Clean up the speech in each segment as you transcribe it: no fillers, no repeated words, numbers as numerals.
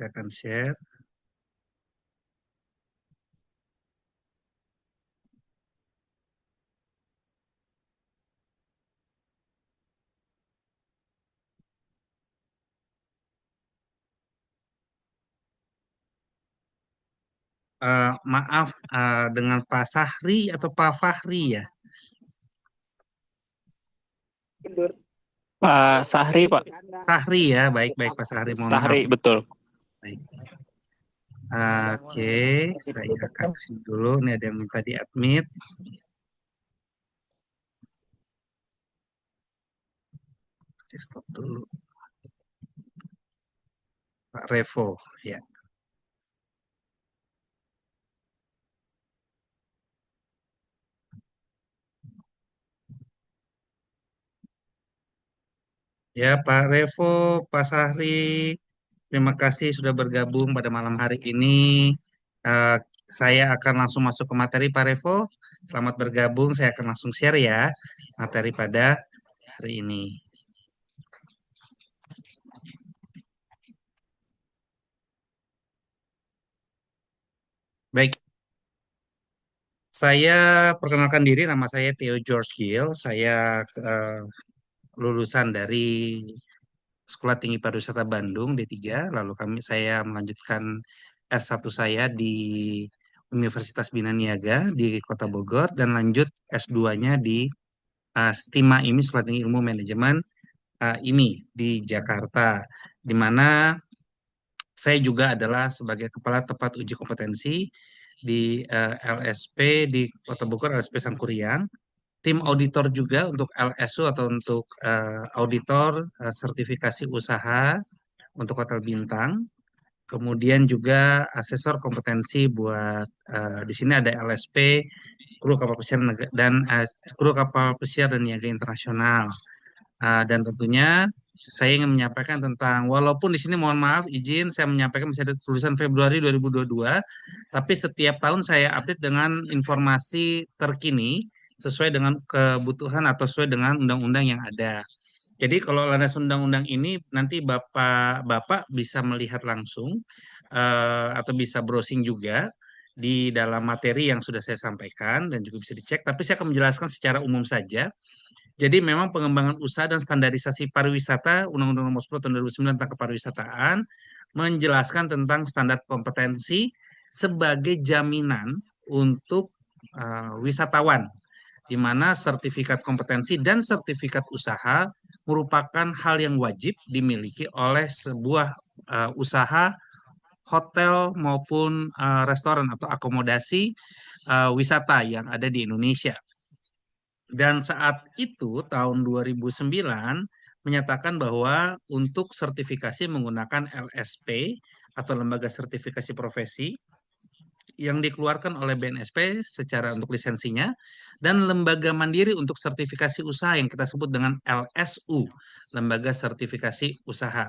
Saya akan share. Maaf, dengan Pak Sahri atau Pak Fahri ya? Pak Sahri, Pak. Sahri ya, baik-baik Pak Sahri, mohon maaf. Sahri, betul. Baik. Oke, saya akan kesini dulu. Ini ada yang minta di-admit. Saya stop dulu. Pak Revo, ya. Ya, Pak Revo, Pak Sahri, terima kasih sudah bergabung pada malam hari ini. Eh, saya akan langsung masuk ke materi Pak Revo. Selamat bergabung. Saya akan langsung share ya materi pada hari ini. Baik, saya perkenalkan diri. Nama saya Theo George Gill. Saya lulusan dari Sekolah Tinggi Pariwisata Bandung D3. Lalu saya melanjutkan S1 saya di Universitas Bina Niaga di Kota Bogor dan lanjut S2-nya di STIMA IMI, Sekolah Tinggi Ilmu Manajemen IMI di Jakarta, di mana saya juga adalah sebagai kepala tempat uji kompetensi di LSP di Kota Bogor, LSP Sangkuriang, tim auditor juga untuk LSU atau untuk auditor sertifikasi usaha untuk hotel bintang. Kemudian juga asesor kompetensi buat di sini ada LSP, kru kapal pesiar dan kru kapal pesiar dan niaga internasional. Dan tentunya saya ingin menyampaikan tentang, walaupun di sini mohon maaf izin saya menyampaikan bisa ada tulisan Februari 2022, tapi setiap tahun saya update dengan informasi terkini sesuai dengan kebutuhan atau sesuai dengan undang-undang yang ada. Jadi kalau landasan undang-undang ini nanti Bapak bisa melihat langsung atau bisa browsing juga di dalam materi yang sudah saya sampaikan dan juga bisa dicek. Tapi saya akan menjelaskan secara umum saja. Jadi memang pengembangan usaha dan standarisasi pariwisata Undang-Undang Nomor 10 Tahun 2009 tentang Kepariwisataan menjelaskan tentang standar kompetensi sebagai jaminan untuk wisatawan, di mana sertifikat kompetensi dan sertifikat usaha merupakan hal yang wajib dimiliki oleh sebuah usaha hotel maupun restoran atau akomodasi wisata yang ada di Indonesia. Dan saat itu tahun 2009 menyatakan bahwa untuk sertifikasi menggunakan LSP atau Lembaga Sertifikasi Profesi yang dikeluarkan oleh BNSP secara untuk lisensinya dan lembaga mandiri untuk sertifikasi usaha yang kita sebut dengan LSU, Lembaga Sertifikasi Usaha.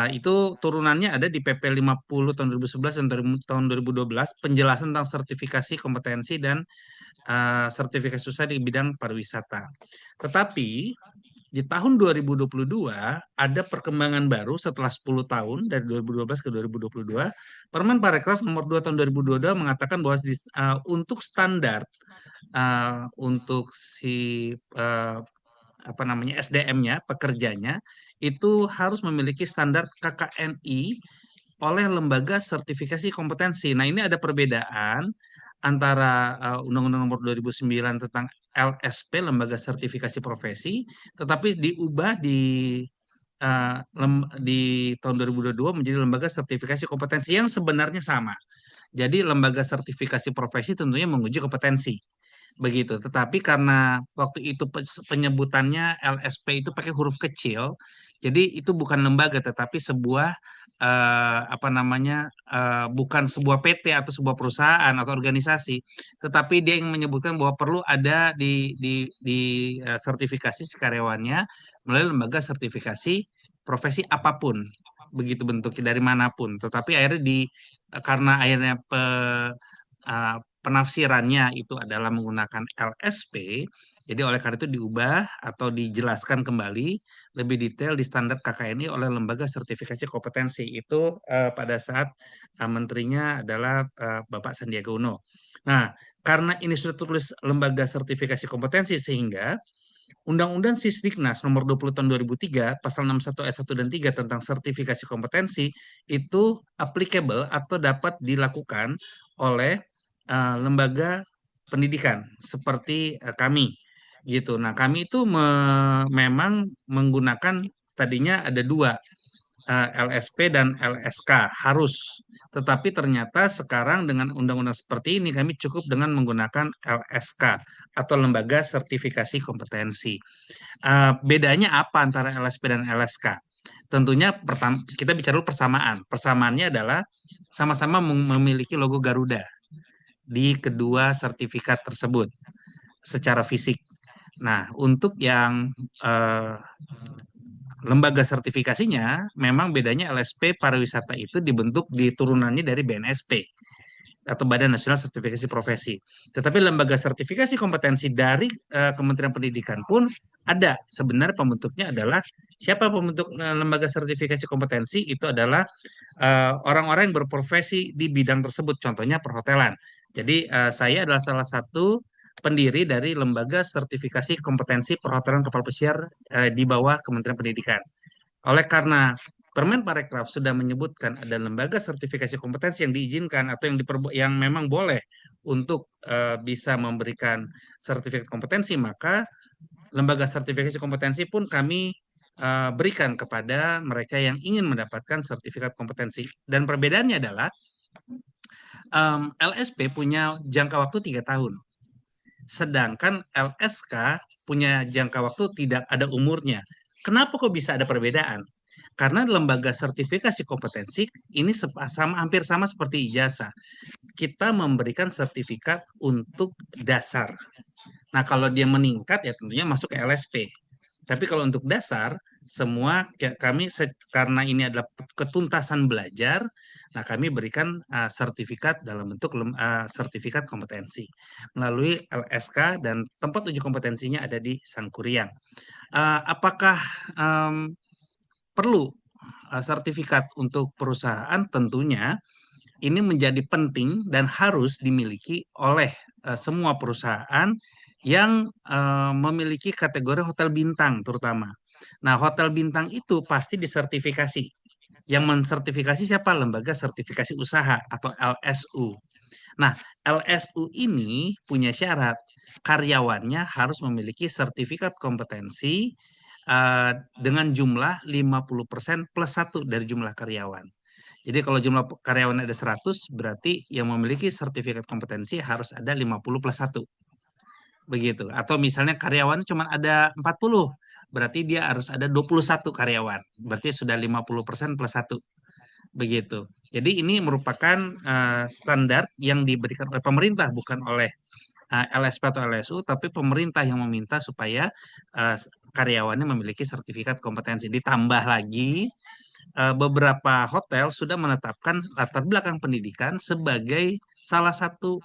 Itu turunannya ada di PP 50 tahun 2011 dan tahun 2012 penjelasan tentang sertifikasi kompetensi dan sertifikasi usaha di bidang pariwisata. Tetapi di tahun 2022 ada perkembangan baru setelah 10 tahun dari 2012 ke 2022. Permen Parekraf nomor 2 tahun 2022 mengatakan bahwa untuk standar untuk si apa namanya SDM-nya, pekerjanya itu harus memiliki standar KKNI oleh lembaga sertifikasi kompetensi. Nah, ini ada perbedaan antara Undang-Undang Nomor 2009 tentang LSP, Lembaga Sertifikasi Profesi, tetapi diubah di tahun 2022 menjadi Lembaga Sertifikasi Kompetensi yang sebenarnya sama. Jadi lembaga sertifikasi profesi tentunya menguji kompetensi. Begitu. Tetapi karena waktu itu penyebutannya LSP itu pakai huruf kecil, jadi itu bukan lembaga tetapi sebuah apa namanya bukan sebuah PT atau sebuah perusahaan atau organisasi, tetapi dia yang menyebutkan bahwa perlu ada di sertifikasi si karyawannya melalui lembaga sertifikasi profesi apapun, begitu bentuknya dari manapun. Tetapi akhirnya karena akhirnya penafsirannya itu adalah menggunakan LSP, jadi oleh karena itu diubah atau dijelaskan kembali lebih detail di standar KKNI oleh Lembaga Sertifikasi Kompetensi. Itu pada saat menterinya adalah Bapak Sandiaga Uno. Nah, karena ini sudah tulis Lembaga Sertifikasi Kompetensi sehingga Undang-Undang Sisdiknas nomor 20 tahun 2003 pasal 61 ayat 1 dan 3 tentang sertifikasi kompetensi itu applicable atau dapat dilakukan oleh lembaga pendidikan seperti kami gitu. Nah, kami itu memang menggunakan tadinya ada dua LSP dan LSK harus. Tetapi ternyata sekarang dengan undang-undang seperti ini kami cukup dengan menggunakan LSK atau Lembaga Sertifikasi Kompetensi. Bedanya apa antara LSP dan LSK? Tentunya pertama kita bicara dulu persamaan. Persamaannya adalah sama-sama memiliki logo Garuda di kedua sertifikat tersebut secara fisik. Nah, untuk yang lembaga sertifikasinya, memang bedanya LSP pariwisata itu dibentuk di turunannya dari BNSP atau Badan Nasional Sertifikasi Profesi. Tetapi lembaga sertifikasi kompetensi dari Kementerian Pendidikan pun ada. Sebenarnya pembentuknya adalah siapa pembentuk lembaga sertifikasi kompetensi itu adalah orang-orang yang berprofesi di bidang tersebut, contohnya perhotelan. Jadi saya adalah salah satu pendiri dari lembaga sertifikasi kompetensi perhotelan kapal pesiar di bawah Kementerian Pendidikan. Oleh karena Permen Parekraf sudah menyebutkan ada lembaga sertifikasi kompetensi yang diizinkan atau yang memang boleh untuk bisa memberikan sertifikat kompetensi, maka lembaga sertifikasi kompetensi pun kami berikan kepada mereka yang ingin mendapatkan sertifikat kompetensi. Dan perbedaannya adalah LSP punya jangka waktu 3 tahun, sedangkan LSK punya jangka waktu tidak ada umurnya. Kenapa kok bisa ada perbedaan? Karena lembaga sertifikasi kompetensi ini hampir sama seperti ijazah. Kita memberikan sertifikat untuk dasar. Nah, kalau dia meningkat ya tentunya masuk ke LSP. Tapi kalau untuk dasar, semua kami karena ini adalah ketuntasan belajar, nah kami berikan sertifikat dalam bentuk sertifikat kompetensi melalui LSK dan tempat uji kompetensinya ada di Sangkuriang. Apakah perlu sertifikat untuk perusahaan? Tentunya ini menjadi penting dan harus dimiliki oleh semua perusahaan yang memiliki kategori hotel bintang terutama. Nah, hotel bintang itu pasti disertifikasi. Yang mensertifikasi siapa? Lembaga Sertifikasi Usaha atau LSU. Nah, LSU ini punya syarat karyawannya harus memiliki sertifikat kompetensi dengan jumlah 50% plus 1 dari jumlah karyawan. Jadi kalau jumlah karyawan ada 100, berarti yang memiliki sertifikat kompetensi harus ada 50 plus 1. Begitu. Atau misalnya karyawan cuma ada 40, berarti dia harus ada 21 karyawan. Berarti sudah 50% plus 1. Begitu. Jadi ini merupakan standar yang diberikan oleh pemerintah, bukan oleh LSP atau LSU, tapi pemerintah yang meminta supaya karyawannya memiliki sertifikat kompetensi. Ditambah lagi beberapa hotel sudah menetapkan latar belakang pendidikan sebagai salah satu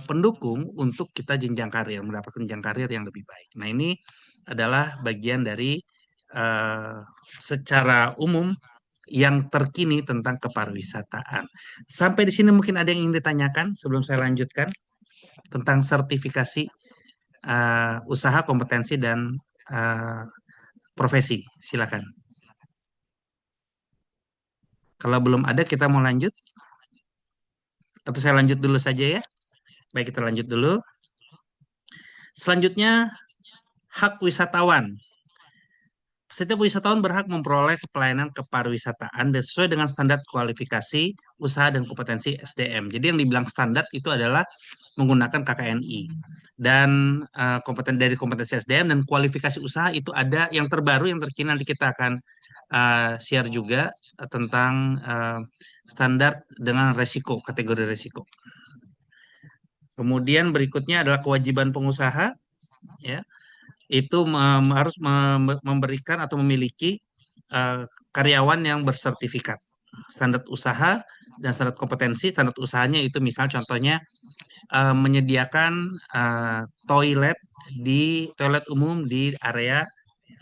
pendukung untuk kita jenjang karir, mendapatkan jenjang karir yang lebih baik. Nah, ini adalah bagian dari secara umum yang terkini tentang kepariwisataan. Sampai di sini mungkin ada yang ingin ditanyakan sebelum saya lanjutkan tentang sertifikasi usaha, kompetensi, dan profesi. Silakan. Kalau belum ada, kita mau lanjut. Atau saya lanjut dulu saja ya. Baik, kita lanjut dulu. Selanjutnya, hak wisatawan. Setiap wisatawan berhak memperoleh pelayanan kepariwisataan sesuai dengan standar kualifikasi usaha dan kompetensi SDM. Jadi yang dibilang standar itu adalah menggunakan KKNI. Dan dari kompetensi SDM dan kualifikasi usaha itu ada yang terbaru, yang terkini nanti kita akan share juga tentang standar dengan resiko, kategori resiko. Kemudian berikutnya adalah kewajiban pengusaha, ya, itu harus memberikan atau memiliki karyawan yang bersertifikat standar usaha dan standar kompetensi. Standar usahanya itu misal contohnya menyediakan toilet toilet umum di area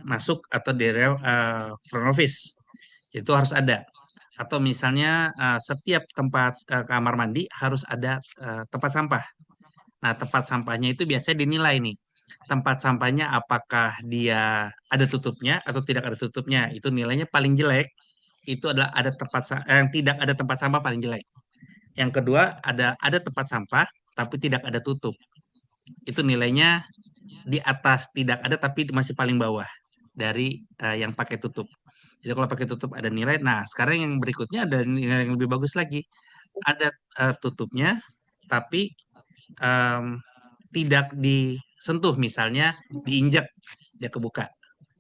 masuk atau di area front office. Itu harus ada. Atau misalnya setiap tempat kamar mandi harus ada tempat sampah. Nah, tempat sampahnya itu biasanya dinilai nih. Tempat sampahnya apakah dia ada tutupnya atau tidak ada tutupnya. Itu nilainya paling jelek. Itu adalah ada yang tidak ada tempat sampah paling jelek. Yang kedua, ada tempat sampah tapi tidak ada tutup. Itu nilainya di atas tidak ada tapi masih paling bawah dari yang pakai tutup. Jadi kalau pakai tutup ada nilai. Nah, sekarang yang berikutnya ada nilai yang lebih bagus lagi. Ada tutupnya tapi em, tidak disentuh, misalnya diinjak dia kebuka.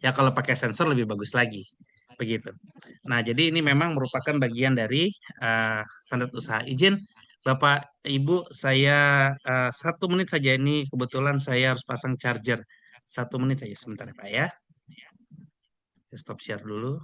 Ya kalau pakai sensor lebih bagus lagi. Begitu. Nah, jadi ini memang merupakan bagian dari standar usaha. Izin Bapak Ibu, saya 1 menit saja, ini kebetulan saya harus pasang charger. 1 menit saja sebentar ya Pak ya. Saya stop share dulu.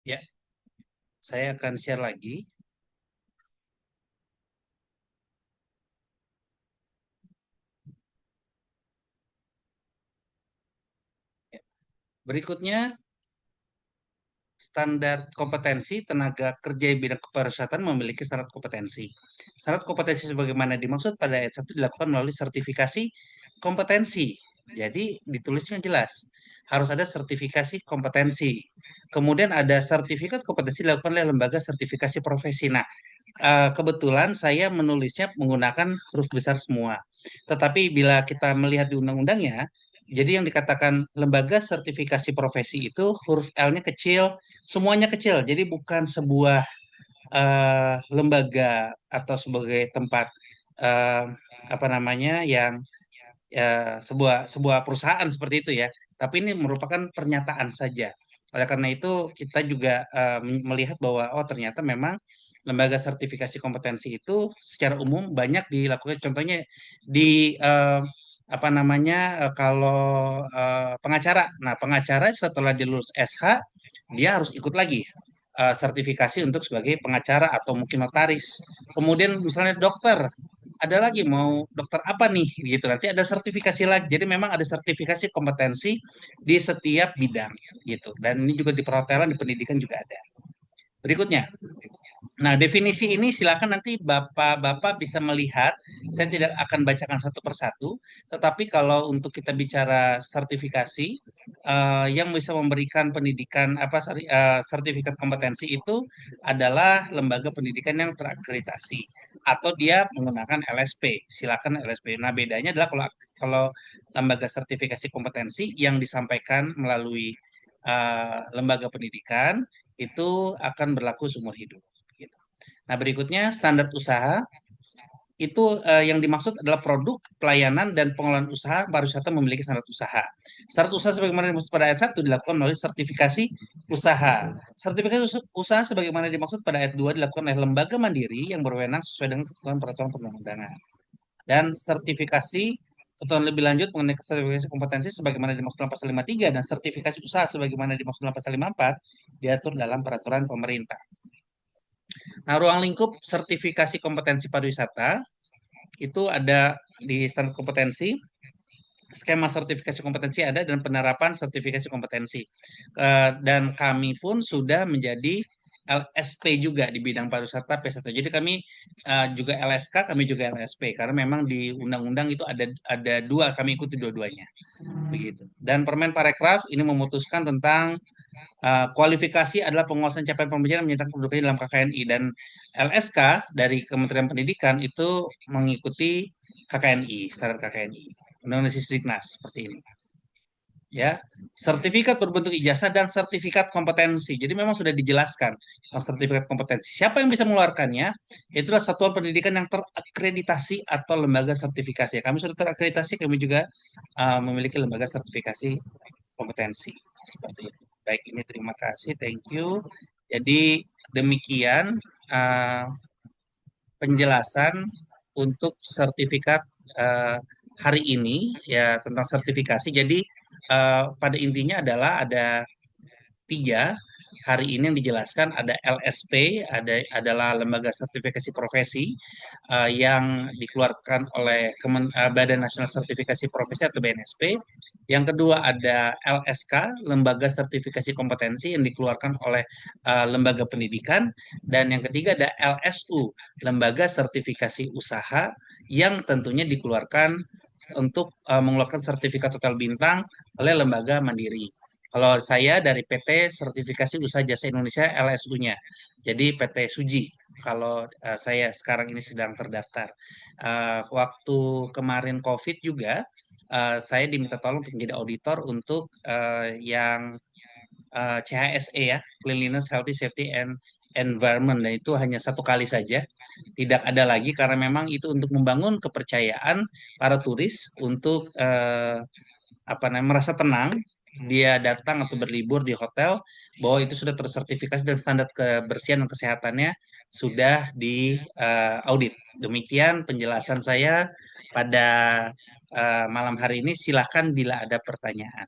Ya, saya akan share lagi. Ya. Berikutnya, standar kompetensi tenaga kerja di bidang kepariwisata memiliki syarat kompetensi. Syarat kompetensi sebagaimana dimaksud pada ayat 1 dilakukan melalui sertifikasi kompetensi. Jadi ditulisnya jelas, harus ada sertifikasi kompetensi. Kemudian ada sertifikat kompetensi dilakukan oleh lembaga sertifikasi profesi. Nah, kebetulan saya menulisnya menggunakan huruf besar semua. Tetapi bila kita melihat di undang-undangnya, jadi yang dikatakan lembaga sertifikasi profesi itu huruf L-nya kecil, semuanya kecil. Jadi bukan sebuah lembaga atau sebagai tempat eh, apa namanya yang sebuah sebuah perusahaan seperti itu ya. Tapi ini merupakan pernyataan saja. Oleh karena itu kita juga melihat bahwa oh ternyata memang lembaga sertifikasi kompetensi itu secara umum banyak dilakukan. Contohnya di apa namanya kalau pengacara. Nah, pengacara setelah dilulus SH dia harus ikut lagi sertifikasi untuk sebagai pengacara atau mungkin notaris. Kemudian misalnya dokter, ada lagi mau dokter apa nih gitu, nanti ada sertifikasi lagi. Jadi memang ada sertifikasi kompetensi di setiap bidang gitu, dan ini juga di perhotelan, di pendidikan juga ada. Berikutnya, nah, definisi ini silakan nanti Bapak-Bapak bisa melihat. Saya tidak akan bacakan satu persatu, tetapi kalau untuk kita bicara sertifikasi, yang bisa memberikan pendidikan sertifikat kompetensi itu adalah lembaga pendidikan yang terakreditasi atau dia menggunakan LSP. Silakan LSP. Nah, bedanya adalah kalau lembaga sertifikasi kompetensi yang disampaikan melalui lembaga pendidikan itu akan berlaku seumur hidup. Gitu. Nah, berikutnya standar usaha itu yang dimaksud adalah produk, pelayanan, dan pengelolaan usaha pariwisata memiliki standar usaha. Standar usaha sebagaimana dimaksud pada ayat 1 dilakukan melalui sertifikasi usaha. Sertifikasi usaha sebagaimana dimaksud pada ayat 2 dilakukan oleh lembaga mandiri yang berwenang sesuai dengan ketentuan peraturan perundang-undangan. Dan sertifikasi ketentuan lebih lanjut mengenai sertifikasi kompetensi sebagaimana dimaksud dalam pasal 53 dan sertifikasi usaha sebagaimana dimaksud dalam pasal 54 diatur dalam peraturan pemerintah. Nah, ruang lingkup sertifikasi kompetensi pariwisata itu ada di standar kompetensi, skema sertifikasi kompetensi ada, dan penerapan sertifikasi kompetensi. Dan kami pun sudah menjadi LSP juga di bidang pariwisata P1. Jadi kami juga LSK, kami juga LSP karena memang di undang-undang itu ada dua, kami ikuti dua-duanya begitu. Dan Permen Parekraf ini memutuskan tentang kualifikasi adalah penguasaan capaian pembelajaran menyatakan kedudukannya dalam KKNI, dan LSK dari Kementerian Pendidikan itu mengikuti KKNI, standar KKNI, Undang-Undang Sisdiknas seperti ini. Ya, sertifikat berbentuk ijazah dan sertifikat kompetensi. Jadi memang sudah dijelaskan tentang sertifikat kompetensi. Siapa yang bisa mengeluarkannya? Itulah satuan pendidikan yang terakreditasi atau lembaga sertifikasi. Kami sudah terakreditasi, kami juga memiliki lembaga sertifikasi kompetensi seperti itu. Baik, ini terima kasih, thank you. Jadi demikian uh, penjelasan untuk sertifikat uh, hari ini ya tentang sertifikasi. Jadi pada intinya adalah ada tiga hari ini yang dijelaskan, ada LSP, adalah lembaga sertifikasi profesi yang dikeluarkan oleh Badan Nasional Sertifikasi Profesi atau BNSP. Yang kedua ada LSK, lembaga sertifikasi kompetensi yang dikeluarkan oleh lembaga pendidikan, dan yang ketiga ada LSU, lembaga sertifikasi usaha yang tentunya dikeluarkan untuk mengeluarkan sertifikat hotel bintang oleh lembaga mandiri. Kalau saya dari PT Sertifikasi Usaha Jasa Indonesia LSU-nya. Jadi PT Suji. Kalau saya sekarang ini sedang terdaftar. Waktu kemarin COVID juga, saya diminta tolong untuk menjadi auditor untuk yang CHSE ya, Cleanliness, Healthy, Safety, and Environment. Dan itu hanya satu kali saja, tidak ada lagi karena memang itu untuk membangun kepercayaan para turis untuk apa namanya merasa tenang dia datang atau berlibur di hotel bahwa itu sudah tersertifikasi dan standar kebersihan dan kesehatannya sudah di audit. Demikian penjelasan saya pada malam hari ini. Silakan bila ada pertanyaan.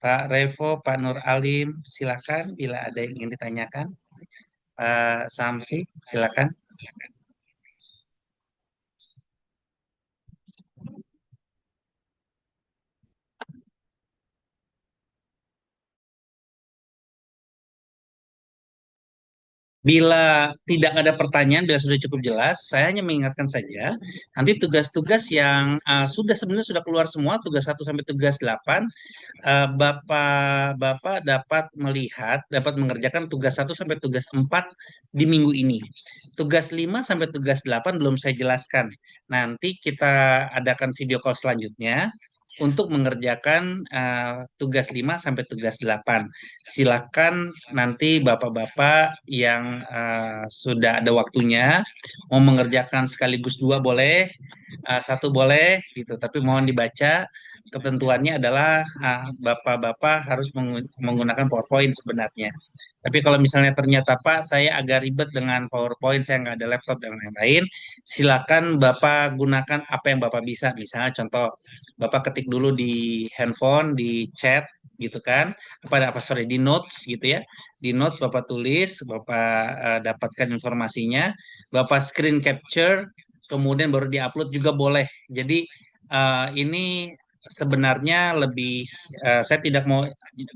Pak Revo, Pak Nur Alim, silakan bila ada yang ingin ditanyakan. Pak Samsi, silakan. Bila tidak ada pertanyaan, bila sudah cukup jelas, saya hanya mengingatkan saja, nanti tugas-tugas yang sudah sebenarnya sudah keluar semua, tugas 1 sampai tugas 8, Bapak dapat melihat, dapat mengerjakan tugas 1 sampai tugas 4 di minggu ini. Tugas 5 sampai tugas 8 belum saya jelaskan. Nanti kita adakan video call selanjutnya untuk mengerjakan tugas 5 sampai tugas 8. Silakan nanti Bapak-bapak yang sudah ada waktunya mau mengerjakan sekaligus dua boleh, satu boleh gitu, tapi mohon dibaca. Ketentuannya adalah Bapak-bapak harus menggunakan PowerPoint sebenarnya. Tapi kalau misalnya ternyata Pak, saya agak ribet dengan PowerPoint, saya nggak ada laptop dan lain-lain, silakan Bapak gunakan apa yang Bapak bisa. Misalnya contoh, Bapak ketik dulu di handphone, di chat gitu kan, apa sorry di notes gitu ya, di notes Bapak tulis, Bapak dapatkan informasinya, Bapak screen capture, kemudian baru diupload juga boleh. Jadi ini sebenarnya lebih saya tidak mau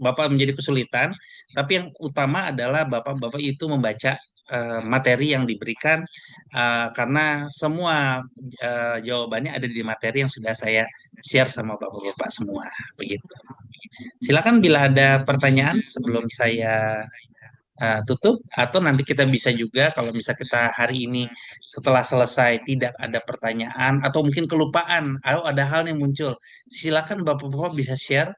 Bapak menjadi kesulitan, tapi yang utama adalah Bapak-bapak itu membaca materi yang diberikan karena semua jawabannya ada di materi yang sudah saya share sama Bapak-bapak semua begitu. Silakan bila ada pertanyaan sebelum saya tutup, atau nanti kita bisa juga kalau misal kita hari ini setelah selesai tidak ada pertanyaan atau mungkin kelupaan atau ada hal yang muncul, silakan Bapak-bapak bisa share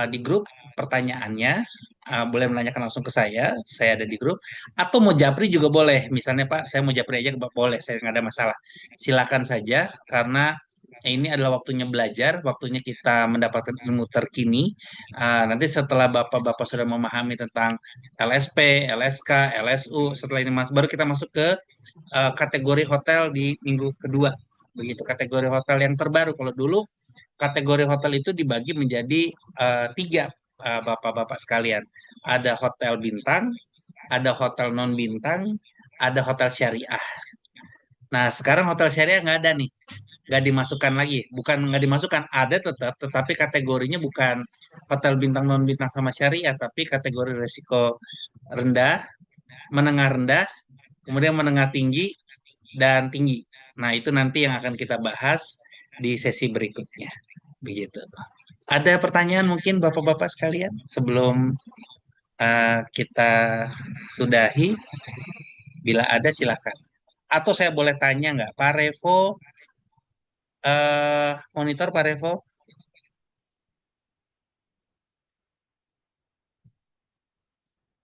di grup pertanyaannya. Boleh menanyakan langsung ke saya ada di grup, atau mau japri juga boleh. Misalnya Pak, saya mau japri aja boleh, saya nggak ada masalah. Silakan saja, karena ini adalah waktunya belajar, waktunya kita mendapatkan ilmu terkini. Nanti setelah Bapak-Bapak sudah memahami tentang LSP, LSK, LSU, setelah ini baru kita masuk ke kategori hotel di minggu kedua. Begitu kategori hotel yang terbaru. Kalau dulu kategori hotel itu dibagi menjadi tiga, Bapak-Bapak sekalian. Ada hotel bintang, ada hotel non bintang, ada hotel syariah. Nah, sekarang hotel syariah nggak ada nih. nggak dimasukkan lagi. Bukan nggak dimasukkan, ada tetap, tetapi kategorinya bukan hotel bintang non bintang sama syariah, tapi kategori resiko rendah, menengah rendah, kemudian menengah tinggi dan tinggi. Nah, itu nanti yang akan kita bahas di sesi berikutnya. Begitu. Ada pertanyaan mungkin Bapak-bapak sekalian sebelum kita sudahi? Bila ada silakan. Atau saya boleh tanya nggak, Pak Revo, monitor Pak Revo,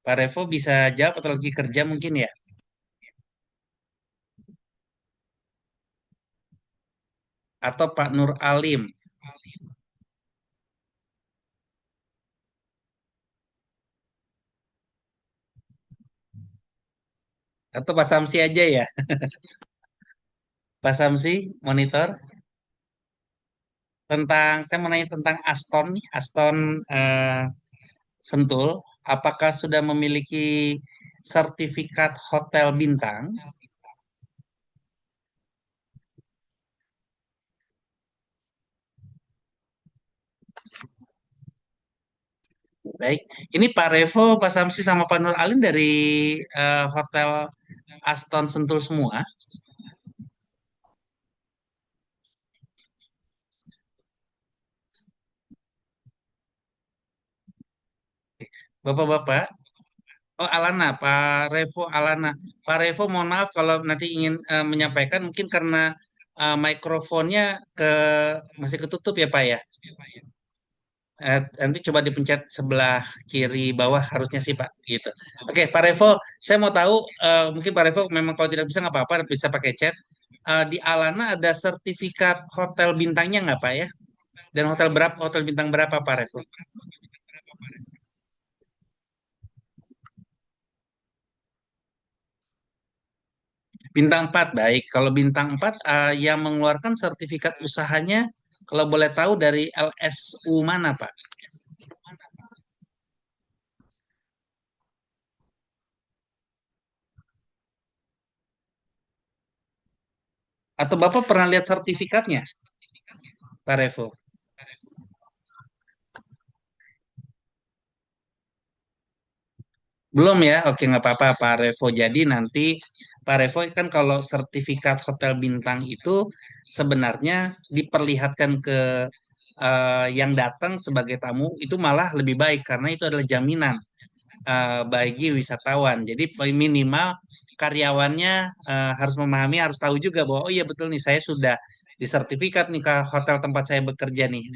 Pak Revo bisa jawab atau lagi kerja mungkin ya? Atau Pak Nur Alim, atau Pak Samsi aja ya? Pak Samsi, monitor tentang, saya mau nanya tentang Aston nih, Aston Sentul, apakah sudah memiliki sertifikat hotel bintang? Baik, ini Pak Revo, Pak Samsi sama Pak Nur Alim dari hotel Aston Sentul semua. Bapak-bapak, oh Alana, Pak Revo Alana. Pak Revo, mohon maaf kalau nanti ingin menyampaikan, mungkin karena mikrofonnya ke masih ketutup ya Pak ya. Nanti coba dipencet sebelah kiri bawah harusnya sih Pak, gitu. Oke, Pak Revo, saya mau tahu, mungkin Pak Revo memang kalau tidak bisa nggak apa-apa, bisa pakai chat. Di Alana ada sertifikat hotel bintangnya nggak Pak ya? Dan hotel berapa, hotel bintang berapa Pak Revo? Bintang 4 baik. Kalau bintang 4 yang mengeluarkan sertifikat usahanya kalau boleh tahu dari LSU mana, Pak? Atau Bapak pernah lihat sertifikatnya, Pak Revo? Belum ya? Oke, nggak apa-apa, Pak Revo. Jadi nanti Pak Revo kan kalau sertifikat hotel bintang itu sebenarnya diperlihatkan ke yang datang sebagai tamu itu malah lebih baik karena itu adalah jaminan bagi wisatawan. Jadi minimal karyawannya harus memahami, harus tahu juga bahwa oh iya betul nih saya sudah disertifikat nih ke hotel tempat saya bekerja nih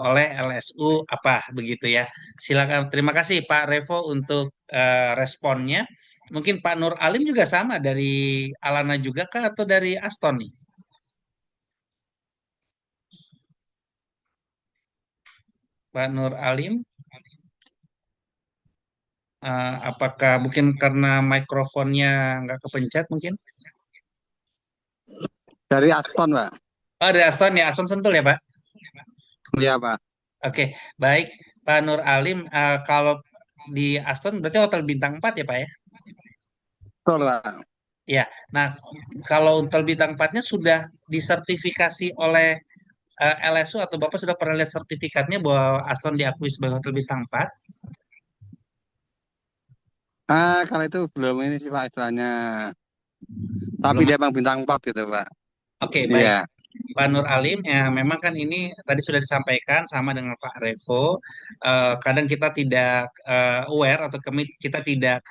oleh LSU apa begitu ya. Silakan. Terima kasih Pak Revo untuk responnya. Mungkin Pak Nur Alim juga sama dari Alana juga kah atau dari Aston nih? Pak Nur Alim, apakah mungkin karena mikrofonnya nggak kepencet mungkin? Dari Aston, Pak. Oh, dari Aston ya, Aston Sentul ya, Pak. Iya, Pak. Oke, baik. Pak Nur Alim, kalau di Aston berarti hotel bintang 4 ya, Pak ya? Betul, Pak. Ya. Nah, kalau hotel bintang 4-nya sudah disertifikasi oleh LSU atau Bapak sudah pernah lihat sertifikatnya bahwa Aston diakui sebagai hotel bintang 4? Kalau itu belum ini sih, Pak, istilahnya. Tapi Belum. dia emang bintang 4 gitu, Pak. Oke, baik. Iya. Pak Nur Alim, ya memang kan ini tadi sudah disampaikan sama dengan Pak Revo. Kadang kita tidak aware atau kami kita tidak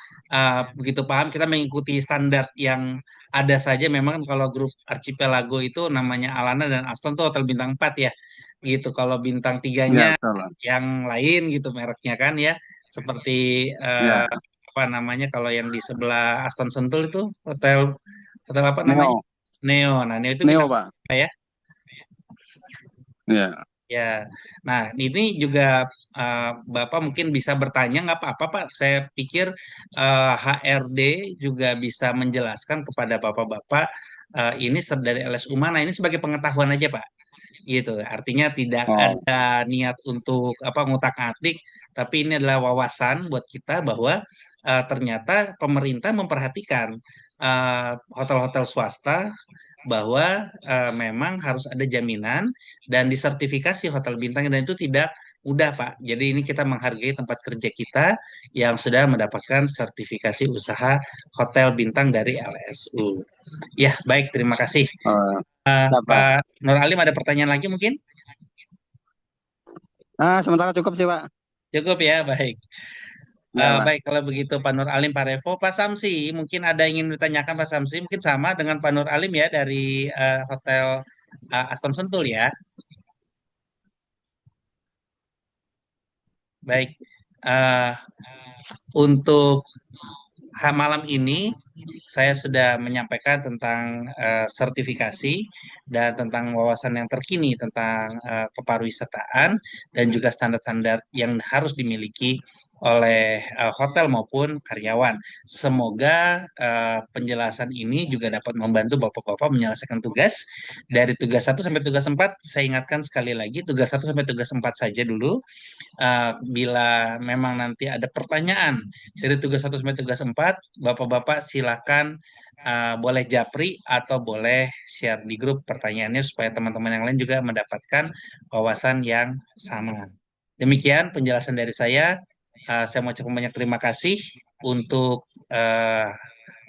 begitu paham. Kita mengikuti standar yang ada saja. Memang kan kalau grup Archipelago itu namanya Alana dan Aston tuh hotel bintang 4 ya. Gitu. Kalau bintang tiganya Iya, betul, Pak. yang lain gitu mereknya kan ya. Seperti Iya. apa namanya kalau yang di sebelah Aston Sentul itu hotel hotel apa namanya? Neo. Neo. Nah, Neo itu Neo, bintang Pak. 5 ya. Iya. Ya, nah ini juga Bapak mungkin bisa bertanya nggak apa-apa Pak. Saya pikir HRD juga bisa menjelaskan kepada Bapak-Bapak ini dari LSU mana. Ini sebagai pengetahuan aja Pak. Gitu. Artinya tidak Oh. ada niat untuk apa ngutak-ngatik, tapi ini adalah wawasan buat kita bahwa ternyata pemerintah memperhatikan hotel-hotel swasta bahwa memang harus ada jaminan dan disertifikasi hotel bintang dan itu tidak mudah, Pak. Jadi ini kita menghargai tempat kerja kita yang sudah mendapatkan sertifikasi usaha hotel bintang dari LSU. Ya, baik, terima kasih. Oh, ya, Pak. Pak Nur Alim ada pertanyaan lagi mungkin? Sementara cukup sih, Pak. Cukup ya, baik. Ya, Pak. Baik, kalau begitu Pak Nur Alim, Pak Revo, Pak Samsi, mungkin ada yang ingin ditanyakan Pak Samsi, mungkin sama dengan Pak Nur Alim ya dari Hotel Aston Sentul ya. Baik, eh, untuk malam ini saya sudah menyampaikan tentang sertifikasi dan tentang wawasan yang terkini tentang kepariwisataan dan juga standar-standar yang harus dimiliki oleh hotel maupun karyawan. Semoga penjelasan ini juga dapat membantu Bapak-bapak menyelesaikan tugas. Dari tugas 1 sampai tugas 4, saya ingatkan sekali lagi tugas 1 sampai tugas 4 saja dulu. Bila memang nanti ada pertanyaan dari tugas 1 sampai tugas 4, Bapak-Bapak silakan boleh japri atau boleh share di grup pertanyaannya supaya teman-teman yang lain juga mendapatkan wawasan yang sama. Demikian penjelasan dari saya. Saya mau ucapkan banyak terima kasih untuk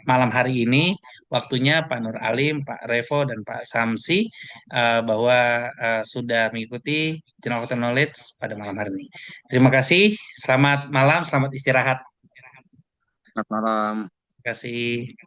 malam hari ini. Waktunya Pak Nur Alim, Pak Revo, dan Pak Samsi bahwa sudah mengikuti General Hotel Knowledge pada malam hari ini. Terima kasih, selamat malam, selamat istirahat. Selamat malam. Terima kasih.